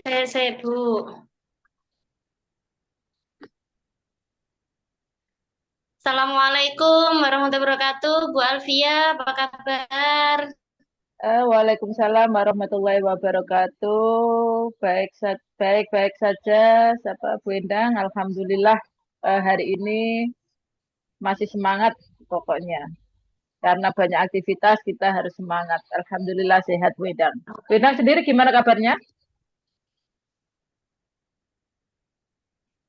Saya, Bu. Assalamualaikum warahmatullahi wabarakatuh. Bu Alfia, apa kabar? Waalaikumsalam warahmatullahi wabarakatuh. Baik saja. Siapa Bu Endang? Alhamdulillah hari ini masih semangat pokoknya. Karena banyak aktivitas kita harus semangat. Alhamdulillah sehat Bu Endang. Bu Endang sendiri gimana kabarnya?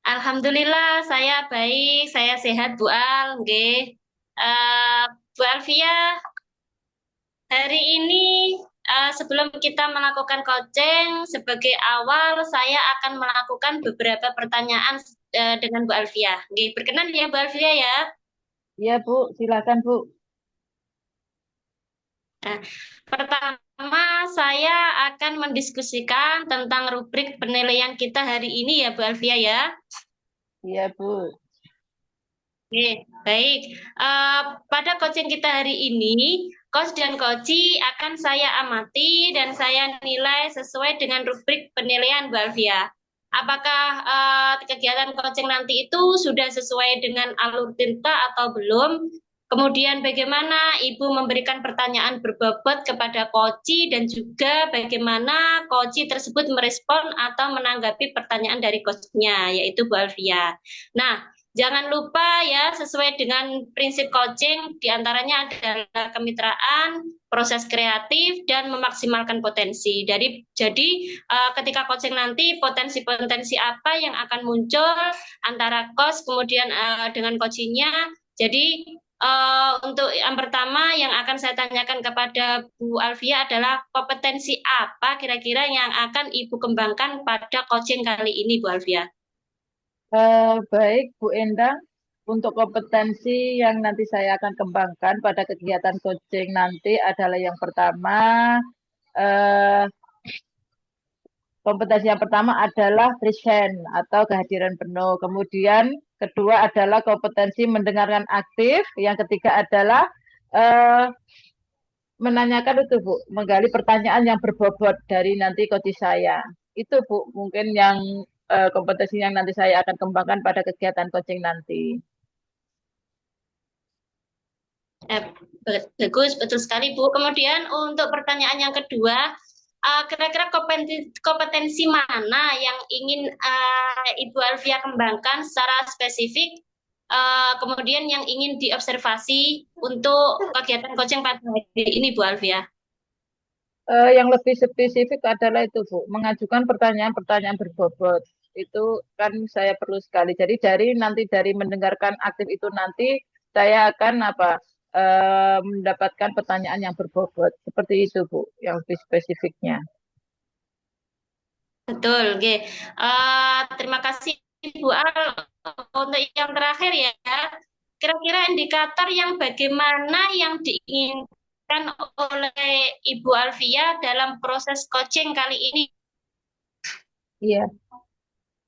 Alhamdulillah, saya baik, saya sehat, Bu Al. Nggih. Eh, Bu Alfia, hari ini sebelum kita melakukan coaching, sebagai awal saya akan melakukan beberapa pertanyaan dengan Bu Alfia. Nggih, berkenan ya Bu Alfia ya? Iya Bu, silakan Bu. Nah, pertama, saya akan mendiskusikan tentang rubrik penilaian kita hari ini ya, Bu Alfia ya. Iya Bu. Oke, baik. Eh, Pada coaching kita hari ini, coach dan coachee akan saya amati dan saya nilai sesuai dengan rubrik penilaian, Bu Alfia. Apakah kegiatan coaching nanti itu sudah sesuai dengan alur tinta atau belum? Kemudian bagaimana Ibu memberikan pertanyaan berbobot kepada coachee dan juga bagaimana coachee tersebut merespon atau menanggapi pertanyaan dari coachnya, yaitu Bu Alfia. Nah, jangan lupa ya, sesuai dengan prinsip coaching, diantaranya adalah kemitraan, proses kreatif, dan memaksimalkan potensi. Jadi ketika coaching nanti, potensi-potensi apa yang akan muncul antara coach kemudian dengan coachingnya. Jadi untuk yang pertama yang akan saya tanyakan kepada Bu Alfia adalah kompetensi apa kira-kira yang akan Ibu kembangkan pada coaching kali ini, Bu Alfia? Baik Bu Endang, untuk kompetensi yang nanti saya akan kembangkan pada kegiatan coaching nanti adalah yang pertama, eh, kompetensi yang pertama adalah present atau kehadiran penuh. Kemudian kedua adalah kompetensi mendengarkan aktif. Yang ketiga adalah eh, menanyakan itu Bu, menggali pertanyaan yang berbobot dari nanti coach saya. Itu Bu, mungkin yang kompetensi yang nanti saya akan kembangkan pada kegiatan coaching nanti. Eh, Bagus, betul sekali, Bu. Kemudian untuk pertanyaan yang kedua, kira-kira kompetensi mana yang ingin Ibu Alfia kembangkan secara spesifik, kemudian yang ingin diobservasi untuk kegiatan coaching pada hari ini, Bu Alfia? Yang lebih spesifik adalah itu Bu, mengajukan pertanyaan-pertanyaan berbobot. Itu kan saya perlu sekali. Jadi dari mendengarkan aktif itu nanti saya akan mendapatkan pertanyaan yang berbobot. Seperti itu Bu, yang lebih spesifiknya. Betul, oke. Terima kasih, Bu Al. Untuk yang terakhir ya, kira-kira indikator yang bagaimana yang diinginkan oleh Ibu Alfia dalam proses coaching kali ini? Iya,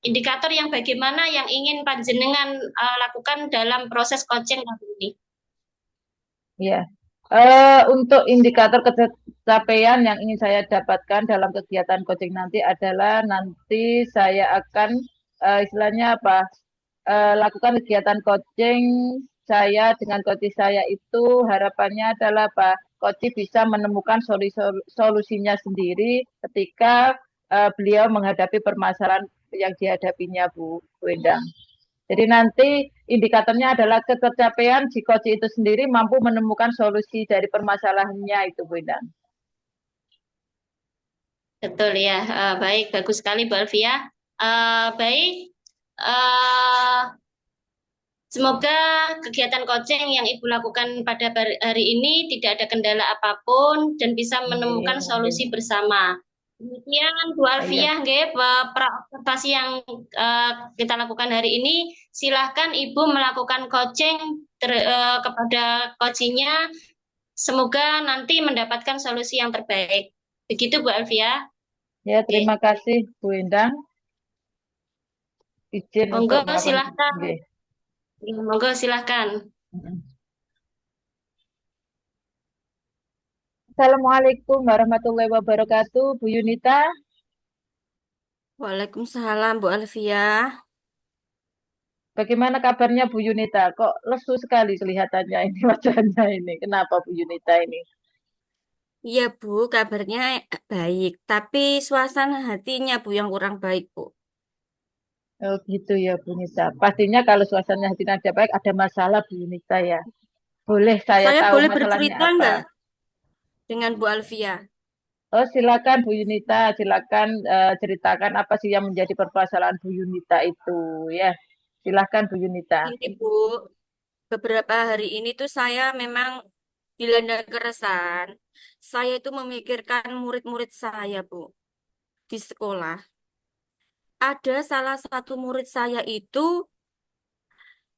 Indikator yang bagaimana yang ingin panjenengan lakukan dalam proses coaching kali ini? iya. Untuk indikator capaian yang ingin saya dapatkan dalam kegiatan coaching nanti adalah nanti saya akan istilahnya lakukan kegiatan coaching saya dengan coach saya itu harapannya adalah coach bisa menemukan solusinya sendiri ketika beliau menghadapi permasalahan yang dihadapinya Bu Endang. Jadi nanti indikatornya adalah ketercapaian si coach itu sendiri mampu menemukan solusi dari permasalahannya itu Bu Endang. Betul ya, baik, bagus sekali Bu Alfia. Baik, eh, semoga kegiatan coaching yang Ibu lakukan pada hari ini tidak ada kendala apapun dan bisa menemukan Amin, solusi amin. bersama. Demikian Bu Iya. Alfiah, nggih, observasi yang kita lakukan hari ini. Silahkan Ibu melakukan coaching kepada coachingnya. Semoga nanti mendapatkan solusi yang terbaik. Begitu Bu Alfiah. Ya, Oke. terima kasih Bu Endang. Izin untuk Monggo melakukan. silahkan. Nggih. Monggo silahkan. Assalamualaikum warahmatullahi wabarakatuh, Bu Yunita. Waalaikumsalam, Bu Alfia. Bagaimana kabarnya Bu Yunita? Kok lesu sekali kelihatannya ini wajahnya ini. Kenapa Bu Yunita ini? Iya, Bu, kabarnya baik. Tapi suasana hatinya, Bu, yang kurang baik, Bu. Oh gitu ya Bu Yunita. Pastinya kalau suasana hati ada baik, ada masalah Bu Yunita ya. Boleh saya Saya tahu boleh masalahnya bercerita apa? nggak dengan Bu Alfia? Oh silakan Bu Yunita, silakan ceritakan apa sih yang menjadi permasalahan Bu Yunita itu ya. Silakan Bu Yunita. Ini, Bu, beberapa hari ini tuh saya memang dilanda keresahan. Saya itu memikirkan murid-murid saya, Bu, di sekolah. Ada salah satu murid saya itu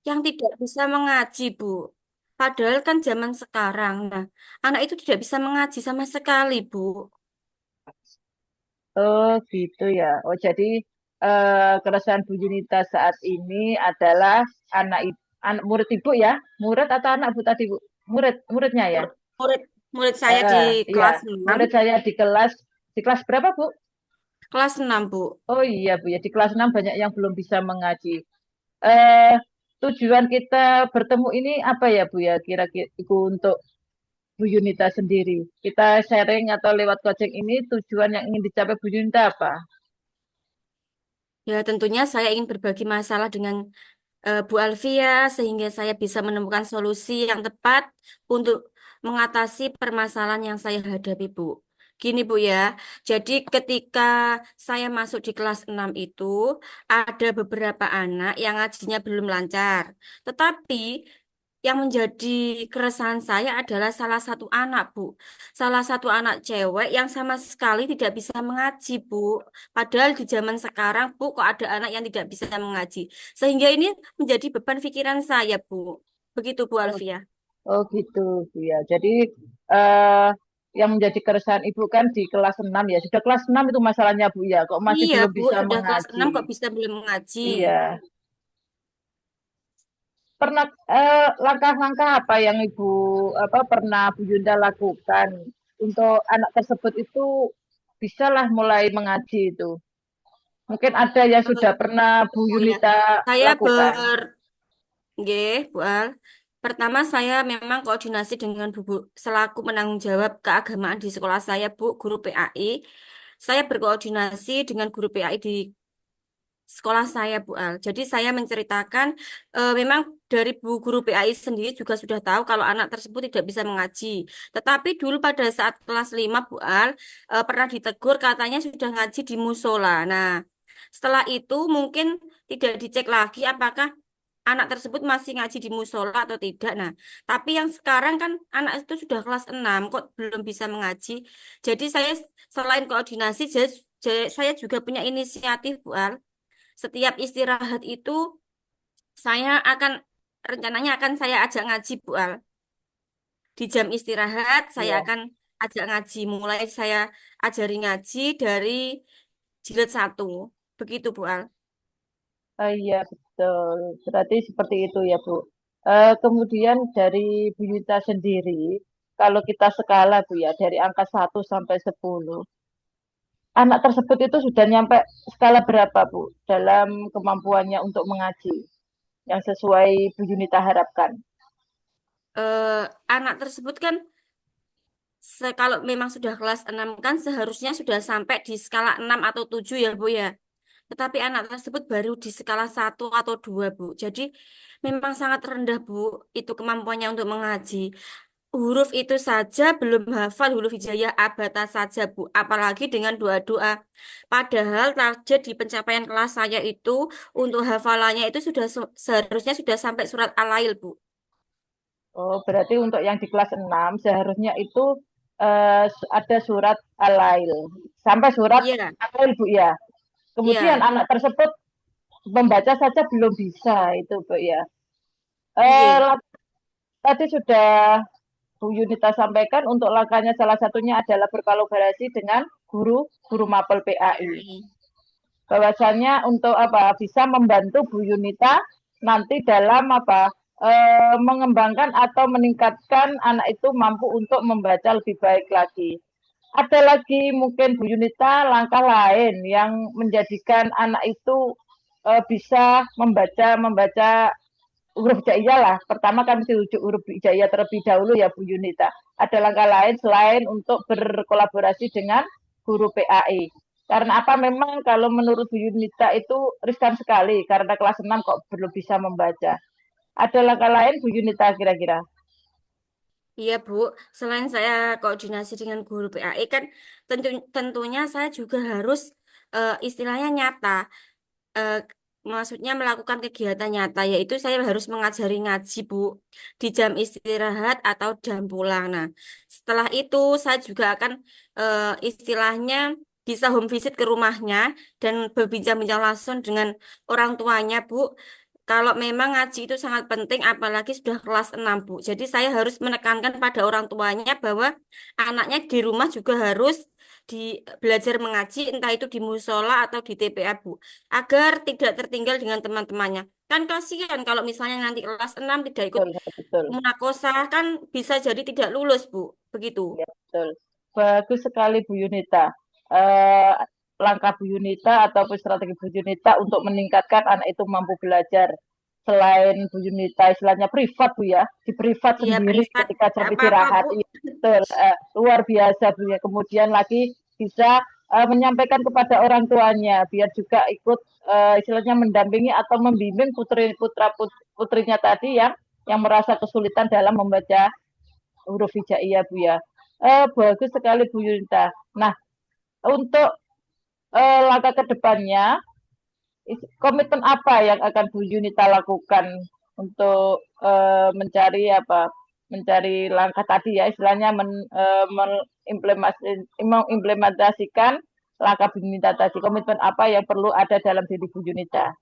yang tidak bisa mengaji, Bu. Padahal kan zaman sekarang, nah, anak itu tidak bisa mengaji sama sekali, Bu. Oh gitu ya. Oh jadi keresahan Bu Yunita saat ini adalah anak murid ibu ya, murid atau anak bu tadi bu? Muridnya ya. Murid murid saya di Iya, kelas 6, murid saya di kelas berapa bu? kelas 6 Bu. Oh iya bu ya di kelas 6 banyak yang belum bisa mengaji. Eh Tujuan kita bertemu ini apa ya bu ya kira-kira untuk Bu Yunita sendiri? Kita sharing atau lewat coaching ini tujuan yang ingin dicapai Bu Yunita apa? Ya, tentunya saya ingin berbagi masalah dengan Bu Alfia sehingga saya bisa menemukan solusi yang tepat untuk mengatasi permasalahan yang saya hadapi, Bu. Gini, Bu ya. Jadi ketika saya masuk di kelas 6 itu ada beberapa anak yang ngajinya belum lancar. Tetapi yang menjadi keresahan saya adalah salah satu anak, Bu. Salah satu anak cewek yang sama sekali tidak bisa mengaji, Bu. Padahal di zaman sekarang, Bu, kok ada anak yang tidak bisa mengaji. Sehingga ini menjadi beban pikiran saya, Bu. Begitu, Bu Oh, Alfia. oh gitu Bu ya. Jadi eh yang menjadi keresahan Ibu kan di kelas 6 ya. Sudah kelas 6 itu masalahnya Bu ya. Kok masih Iya, belum Bu, bisa sudah kelas mengaji? 6 kok bisa belum mengaji. Iya. Pernah langkah-langkah apa yang Ibu apa pernah Bu Yunda lakukan untuk anak tersebut itu bisalah mulai mengaji itu. Mungkin ada yang sudah Eh, pernah Bu oh ya, Yunita saya lakukan. nggih, Bu Al. Pertama, saya memang koordinasi dengan Bu selaku penanggung jawab keagamaan di sekolah saya, Bu, guru PAI. Saya berkoordinasi dengan guru PAI di sekolah saya, Bu Al. Jadi saya menceritakan, memang dari Bu guru PAI sendiri juga sudah tahu kalau anak tersebut tidak bisa mengaji. Tetapi dulu pada saat kelas 5, Bu Al, pernah ditegur katanya sudah ngaji di musola. Nah, setelah itu mungkin tidak dicek lagi apakah anak tersebut masih ngaji di musola atau tidak. Nah, tapi yang sekarang kan anak itu sudah kelas 6 kok belum bisa mengaji. Jadi saya selain koordinasi, saya juga punya inisiatif, Bu Al. Setiap istirahat itu saya akan rencananya akan saya ajak ngaji, Bu Al. Di jam istirahat saya Iya. akan ajak ngaji. Mulai saya ajari ngaji dari jilid 1. Begitu, Bu Al. Oh iya, betul. Berarti seperti itu ya, Bu. Kemudian dari Bu Yuta sendiri, kalau kita skala, Bu ya, dari angka 1 sampai 10, anak tersebut itu sudah nyampe skala berapa, Bu, dalam kemampuannya untuk mengaji, yang sesuai Bu Yunita harapkan? Eh, Anak tersebut kan kalau memang sudah kelas 6 kan seharusnya sudah sampai di skala 6 atau 7 ya, Bu ya. Tetapi anak tersebut baru di skala 1 atau 2, Bu. Jadi memang sangat rendah, Bu, itu kemampuannya untuk mengaji. Huruf itu saja belum hafal huruf hijaiyah abata saja, Bu. Apalagi dengan doa-doa. Padahal target di pencapaian kelas saya itu untuk hafalannya itu sudah seharusnya sudah sampai surat Al-Lail, Bu. Oh, berarti untuk yang di kelas 6 seharusnya itu ada surat Al-Lail. Sampai surat Iya, Al-Lail, Bu ya. Kemudian iya, anak tersebut membaca saja belum bisa itu, Bu ya. iya, Eh, Tadi sudah Bu Yunita sampaikan untuk langkahnya salah satunya adalah berkolaborasi dengan guru Mapel PAI. Bahwasannya untuk apa bisa membantu Bu Yunita nanti dalam apa mengembangkan atau meningkatkan anak itu mampu untuk membaca lebih baik lagi. ada lagi mungkin Bu Yunita langkah lain yang menjadikan anak itu bisa membaca huruf hijaiyah lah. Pertama kan mesti rujuk huruf hijaiyah terlebih dahulu ya Bu Yunita. Ada langkah lain selain untuk berkolaborasi dengan guru PAI. Karena apa memang kalau menurut Bu Yunita itu riskan sekali karena kelas 6 kok belum bisa membaca. Ada langkah lain Bu Yunita kira-kira? Iya, Bu. Selain saya koordinasi dengan guru PAI kan tentunya saya juga harus istilahnya nyata. Eh, Maksudnya melakukan kegiatan nyata, yaitu saya harus mengajari ngaji, Bu, di jam istirahat atau jam pulang. Nah, setelah itu saya juga akan istilahnya bisa home visit ke rumahnya dan berbincang-bincang langsung dengan orang tuanya, Bu. Kalau memang ngaji itu sangat penting, apalagi sudah kelas 6 Bu. Jadi saya harus menekankan pada orang tuanya bahwa anaknya di rumah juga harus belajar mengaji, entah itu di musola atau di TPA, Bu, agar tidak tertinggal dengan teman-temannya. Kan kasihan kalau misalnya nanti kelas 6 tidak ikut Betul, betul. munakosah, kan bisa jadi tidak lulus, Bu. Begitu. Ya, betul. Bagus sekali Bu Yunita. Eh, Langkah Bu Yunita ataupun strategi Bu Yunita untuk meningkatkan anak itu mampu belajar. Selain Bu Yunita istilahnya privat Bu ya, di privat Iya, sendiri privat. ketika jam Gak apa-apa, istirahat. Bu. Iya, betul. Luar biasa Bu ya. Kemudian lagi bisa menyampaikan kepada orang tuanya biar juga ikut istilahnya mendampingi atau membimbing putrinya tadi yang merasa kesulitan dalam membaca huruf hijaiyah Bu ya. Bagus sekali Bu Yunita. Nah, untuk langkah ke depannya, komitmen apa yang akan Bu Yunita lakukan untuk mencari langkah tadi ya, istilahnya mengimplementasikan langkah Bu Yunita tadi. Komitmen apa yang perlu ada dalam diri Bu Yunita?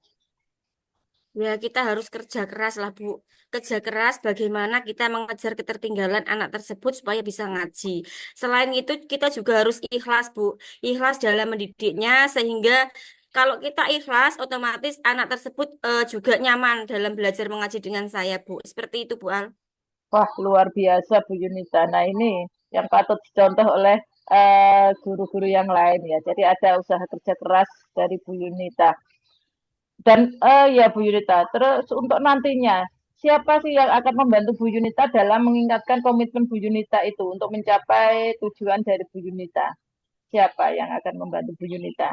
Ya, kita harus kerja keras lah, Bu. Kerja keras bagaimana kita mengejar ketertinggalan anak tersebut supaya bisa ngaji. Selain itu, kita juga harus ikhlas, Bu. Ikhlas dalam mendidiknya, sehingga kalau kita ikhlas, otomatis anak tersebut juga nyaman dalam belajar mengaji dengan saya, Bu. Seperti itu, Bu Al. Wah, luar biasa Bu Yunita. Nah, ini yang patut dicontoh oleh guru-guru yang lain ya. Jadi ada usaha kerja keras dari Bu Yunita. Dan ya Bu Yunita, terus untuk nantinya, siapa sih yang akan membantu Bu Yunita dalam mengingatkan komitmen Bu Yunita itu untuk mencapai tujuan dari Bu Yunita? Siapa yang akan membantu Bu Yunita?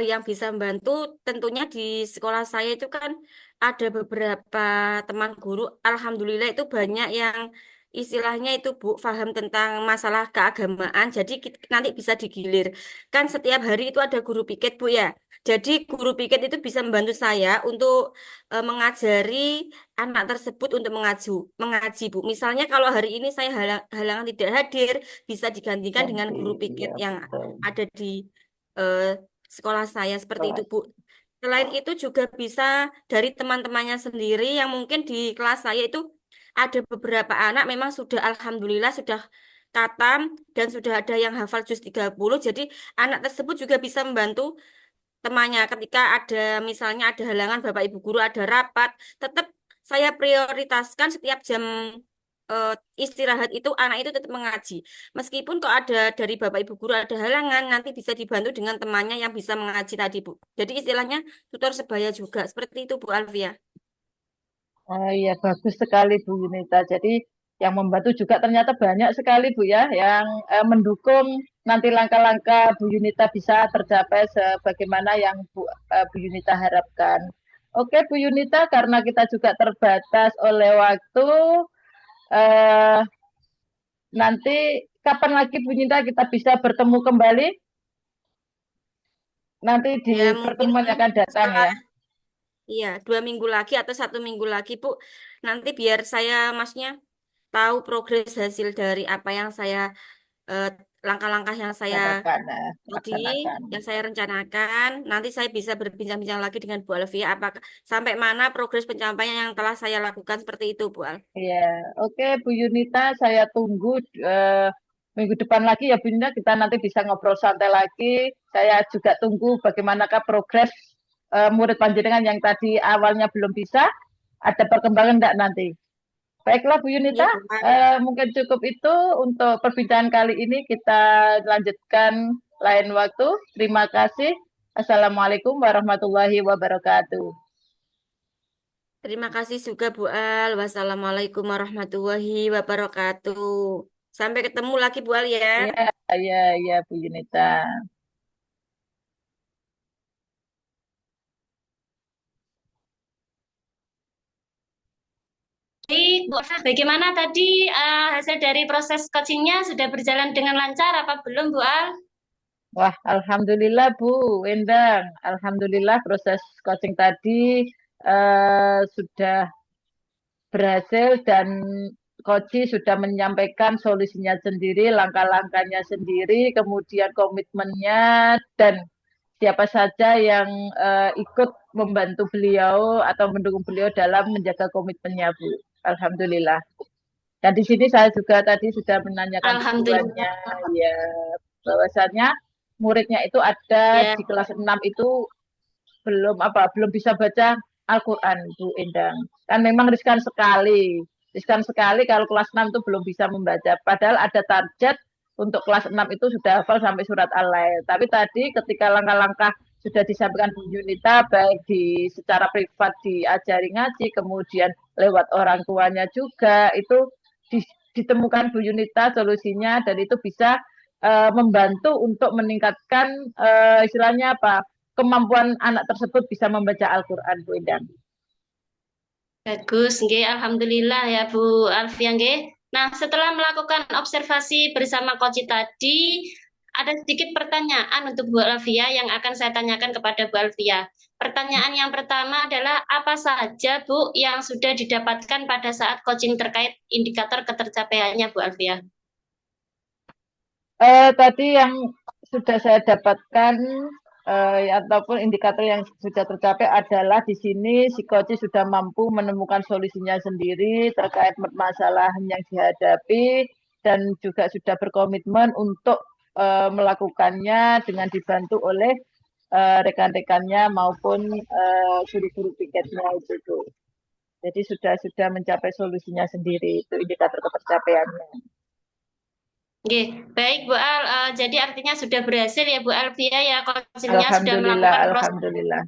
Yang bisa membantu tentunya di sekolah saya itu kan ada beberapa teman guru. Alhamdulillah itu banyak yang istilahnya itu Bu paham tentang masalah keagamaan. Jadi nanti bisa digilir. Kan setiap hari itu ada guru piket Bu ya. Jadi guru piket itu bisa membantu saya untuk mengajari anak tersebut untuk mengaji Bu. Misalnya kalau hari ini saya halangan tidak hadir, bisa digantikan dengan Ganti, guru piket ya yang betul. ada di eh, sekolah saya seperti itu, Kelas. Bu. Selain itu juga bisa dari teman-temannya sendiri yang mungkin di kelas saya itu ada beberapa anak memang sudah alhamdulillah sudah katam dan sudah ada yang hafal juz 30. Jadi anak tersebut juga bisa membantu temannya ketika ada misalnya ada halangan Bapak Ibu guru ada rapat, tetap saya prioritaskan setiap jam eh, istirahat itu anak itu tetap mengaji. Meskipun kok ada dari Bapak Ibu guru ada halangan, nanti bisa dibantu dengan temannya yang bisa mengaji tadi, Bu. Jadi istilahnya tutor sebaya juga. Seperti itu, Bu Alfia. Iya, bagus sekali Bu Yunita. Jadi yang membantu juga ternyata banyak sekali Bu ya, yang mendukung nanti langkah-langkah Bu Yunita bisa tercapai sebagaimana yang Bu Yunita harapkan. Oke Bu Yunita, karena kita juga terbatas oleh waktu, eh, nanti kapan lagi Bu Yunita kita bisa bertemu kembali? Nanti di Ya mungkin pertemuan yang akan datang setelah ya. iya 2 minggu lagi atau 1 minggu lagi, Bu. Nanti biar saya maksudnya tahu progres hasil dari apa yang saya eh, langkah-langkah yang saya Laksanakan, tadi laksanakan. yang saya rencanakan, nanti saya bisa berbincang-bincang lagi dengan Bu Alfia apakah sampai mana progres pencapaian yang telah saya lakukan seperti itu, Bu Al. Iya, oke Bu Yunita, saya tunggu minggu depan lagi ya Bu Yunita, kita nanti bisa ngobrol santai lagi. Saya juga tunggu bagaimanakah progres murid panjenengan yang tadi awalnya belum bisa, ada perkembangan enggak nanti? Baiklah Bu Ya, Yunita, Buan. mungkin cukup itu untuk perbincangan kali ini. Kita lanjutkan lain waktu. Terima kasih. Assalamualaikum warahmatullahi wabarakatuh. Terima kasih juga Bu Al. Wassalamualaikum warahmatullahi wabarakatuh. Sampai ketemu lagi Bu Al ya. Ya, ya, ya Bu Yunita. Baik, Bu Alfa, bagaimana tadi hasil dari proses coachingnya sudah berjalan dengan lancar apa belum, Bu Al? Wah, alhamdulillah Bu Endang. Alhamdulillah proses coaching tadi sudah berhasil dan Koci sudah menyampaikan solusinya sendiri, langkah-langkahnya sendiri, kemudian komitmennya dan siapa saja yang ikut membantu beliau atau mendukung beliau dalam menjaga komitmennya, Bu. Alhamdulillah. Dan di sini saya juga tadi sudah menanyakan tujuannya, Alhamdulillah. ya bahwasannya muridnya itu ada Ya, di kelas 6 itu belum bisa baca Al-Quran, Bu Endang. Kan memang riskan sekali. Riskan sekali kalau kelas 6 itu belum bisa membaca. Padahal ada target untuk kelas 6 itu sudah hafal sampai surat Al-Lail. Tapi tadi ketika langkah-langkah sudah disampaikan Bu Yunita, baik secara privat diajari ngaji, kemudian lewat orang tuanya juga, itu ditemukan Bu Yunita solusinya dan itu bisa membantu untuk meningkatkan istilahnya apa kemampuan anak tersebut bisa membaca Al-Quran, Bu Endang. bagus, nggih. Alhamdulillah ya Bu Alfia, nggih. Nah, setelah melakukan observasi bersama Koci tadi, ada sedikit pertanyaan untuk Bu Alfia yang akan saya tanyakan kepada Bu Alfia. Pertanyaan yang pertama adalah apa saja Bu yang sudah didapatkan pada saat coaching terkait indikator ketercapaiannya Bu Alfia? Tadi yang sudah saya dapatkan ataupun indikator yang sudah tercapai adalah di sini si coach sudah mampu menemukan solusinya sendiri terkait masalah yang dihadapi dan juga sudah berkomitmen untuk melakukannya dengan dibantu oleh rekan-rekannya maupun guru-guru piketnya itu tuh. Jadi sudah mencapai solusinya sendiri itu indikator ketercapaiannya. Oke, baik Bu Al. Jadi artinya sudah berhasil ya Bu Alfia ya coachingnya Alhamdulillah, alhamdulillah.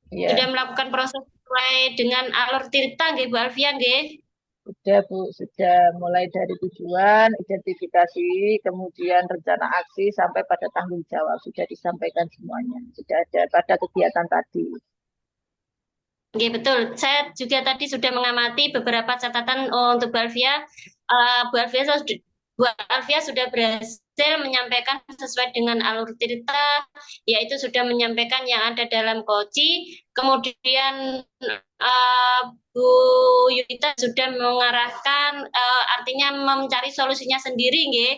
sudah Ya, melakukan proses sesuai dengan alur cerita nggih Bu Alfia nggih. sudah Bu, sudah mulai dari tujuan, identifikasi, kemudian rencana aksi sampai pada tanggung jawab sudah disampaikan semuanya. Sudah ada pada kegiatan tadi. Oke, betul. Saya juga tadi sudah mengamati beberapa catatan untuk Bu Alfia. Bu Alfia sudah berhasil menyampaikan sesuai dengan alur cerita, yaitu sudah menyampaikan yang ada dalam koci. Kemudian Bu Yunita sudah mengarahkan, artinya mencari solusinya sendiri, nggih.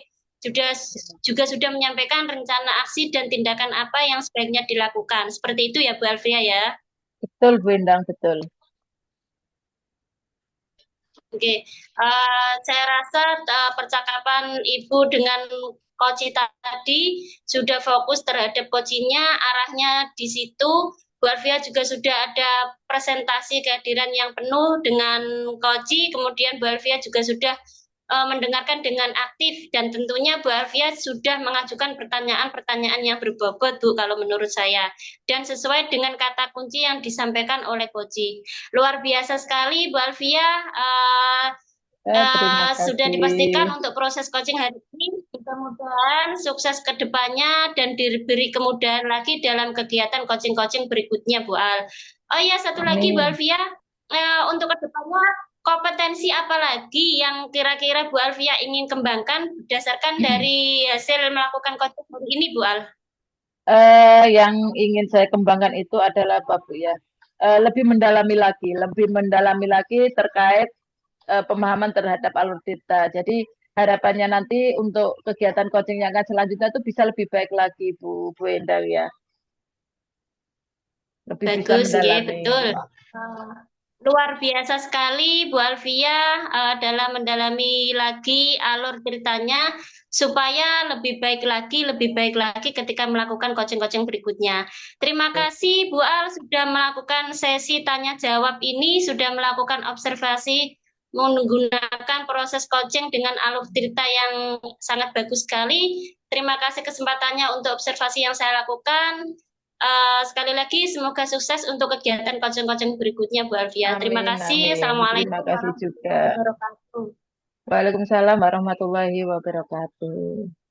Juga sudah menyampaikan rencana aksi dan tindakan apa yang sebaiknya dilakukan. Seperti itu ya Bu Alfia ya. Betul Bu Endang, betul. Oke, saya rasa percakapan Ibu dengan Koci tadi sudah fokus terhadap Kocinya, arahnya di situ. Bu Alfia juga sudah ada presentasi kehadiran yang penuh dengan Koci, kemudian Bu Alfia juga sudah mendengarkan dengan aktif dan tentunya Bu Alfia sudah mengajukan pertanyaan-pertanyaan yang berbobot Bu kalau menurut saya dan sesuai dengan kata kunci yang disampaikan oleh Koci. Luar biasa sekali Bu Alfia, Terima sudah kasih. dipastikan untuk proses coaching hari ini. Mudah-mudahan sukses ke depannya dan diberi kemudahan lagi dalam kegiatan coaching-coaching berikutnya Bu Al. Oh iya, satu lagi Bu Amin. Alfia, untuk ke depannya kompetensi apa lagi yang kira-kira Bu Alfia ingin kembangkan berdasarkan dari hasil melakukan coaching hari ini Bu Al? Yang ingin saya kembangkan itu adalah apa Bu ya? Lebih mendalami lagi terkait pemahaman terhadap alur cerita. Jadi harapannya nanti untuk kegiatan coaching yang akan selanjutnya itu bisa lebih baik lagi Bu Endang ya. Lebih bisa Bagus, nggih, mendalami. betul. Luar biasa sekali Bu Alfia dalam mendalami lagi alur ceritanya supaya lebih baik lagi ketika melakukan coaching-coaching berikutnya. Terima kasih Bu Al sudah melakukan sesi tanya jawab ini, sudah melakukan observasi menggunakan proses coaching dengan alur cerita yang sangat bagus sekali. Terima kasih kesempatannya untuk observasi yang saya lakukan. Sekali lagi semoga sukses untuk kegiatan coaching-coaching berikutnya Bu Alfia. Terima Amin, kasih. amin. Terima Assalamualaikum kasih juga. warahmatullahi wabarakatuh. Waalaikumsalam warahmatullahi wabarakatuh.